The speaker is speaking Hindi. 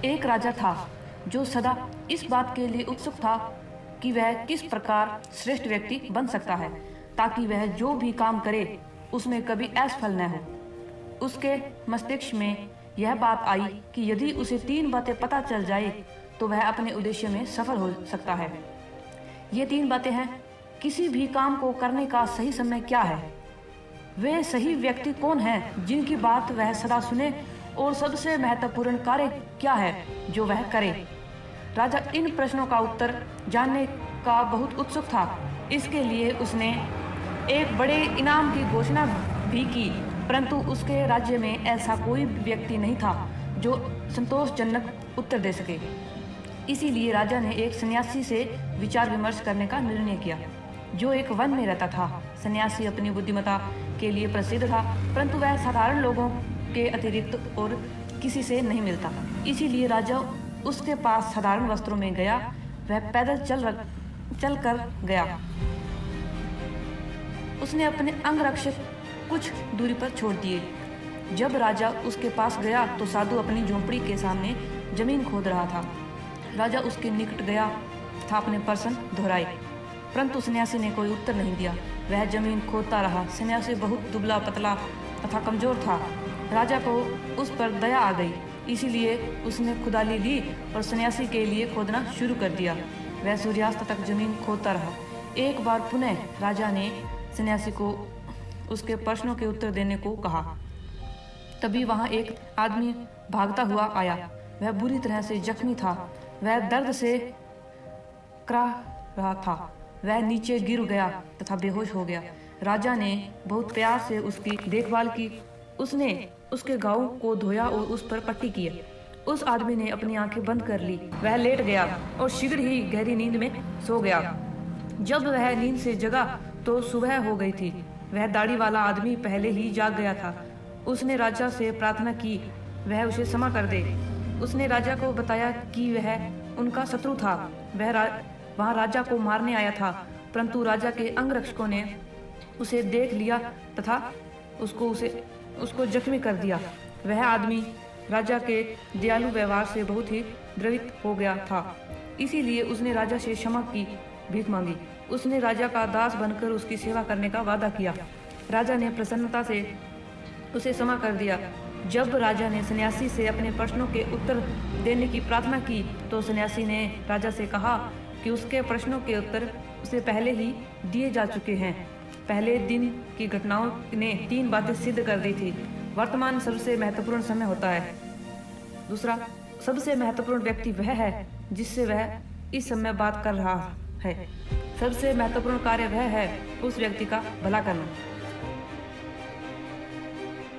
एक राजा था जो सदा इस बात के लिए उत्सुक था कि वह किस प्रकार श्रेष्ठ व्यक्ति बन सकता है, ताकि वह जो भी काम करे उसमें कभी असफल न हो। उसके मस्तिष्क में यह बात आई कि यदि उसे 3 बातें पता चल जाए तो वह अपने उद्देश्य में सफल हो सकता है। ये 3 बातें हैं: किसी भी काम को करने का सही समय क्या है, वे सही व्यक्ति कौन हैं जिनकी बात वह सदा सुने, और सबसे महत्वपूर्ण कार्य क्या है जो वह करे। राजा इन प्रश्नों का उत्तर जानने का बहुत उत्सुक था। इसके लिए उसने एक बड़े इनाम की घोषणा भी की, परंतु उसके राज्य में ऐसा कोई व्यक्ति नहीं था जो संतोषजनक उत्तर दे सके। इसीलिए राजा ने एक सन्यासी से विचार विमर्श करने का निर्णय किया, जो एक वन में रहता था। सन्यासी अपनी बुद्धिमत्ता के लिए प्रसिद्ध था, परंतु वह साधारण लोगों के अतिरिक्त और किसी से नहीं मिलता। इसीलिए राजा उसके पास साधारण वस्त्रों में गया। वह पैदल चल कर गया। उसने अपने अंगरक्षक कुछ दूरी पर छोड़ दिए। जब राजा उसके पास गया तो साधु अपनी झोंपड़ी के सामने जमीन खोद रहा था। राजा उसके निकट गया तथा अपने प्रश्न दोहराए, परंतु सन्यासी ने कोई उत्तर नहीं दिया। वह जमीन खोदता रहा। सन्यासी बहुत दुबला पतला तथा कमजोर था। राजा को उस पर दया आ गई, इसीलिए उसने खुदाली ली और सन्यासी के लिए खोदना शुरू कर दिया। वह सूर्यास्त तक जमीन खोदता रहा। एक बार पुनः राजा ने सन्यासी को उसके प्रश्नों के उत्तर देने को कहा। तभी वहां एक आदमी भागता हुआ आया। वह बुरी तरह से जख्मी था। वह दर्द से कराह रहा था। वह नीचे गिर गया तथा बेहोश हो गया। राजा ने बहुत प्यार से उसकी देखभाल की। उसने उसके घाव को धोया और उस पर पट्टी की। उस आदमी ने अपनी आंखें बंद कर ली। वह लेट गया और शीघ्र ही गहरी नींद में सो गया। जब वह नींद से जगा तो सुबह हो गई थी। वह दाढ़ी वाला आदमी पहले ही जाग गया था। उसने राजा से प्रार्थना की वह उसे क्षमा कर दे। उसने राजा को बताया कि वह उनका शत्रु था। वह वहां राजा को मारने आया था, परंतु राजा के अंगरक्षकों ने उसे देख लिया तथा उसको जख्मी कर दिया। वह आदमी राजा के दयालु व्यवहार से बहुत ही द्रवित हो गया था, इसीलिए उसने राजा से क्षमा की भीख मांगी। उसने राजा का दास बनकर उसकी सेवा करने का वादा किया। राजा ने प्रसन्नता से उसे क्षमा कर दिया। जब राजा ने सन्यासी से अपने प्रश्नों के उत्तर देने की प्रार्थना की तो सन्यासी ने राजा से कहा कि उसके प्रश्नों के उत्तर उसे पहले ही दिए जा चुके हैं। पहले दिन की घटनाओं ने 3 बातें सिद्ध कर दी थी। वर्तमान सबसे महत्वपूर्ण समय होता है। दूसरा, सबसे महत्वपूर्ण व्यक्ति वह है जिससे वह इस समय बात कर रहा है। सबसे महत्वपूर्ण कार्य वह है उस व्यक्ति का भला करना।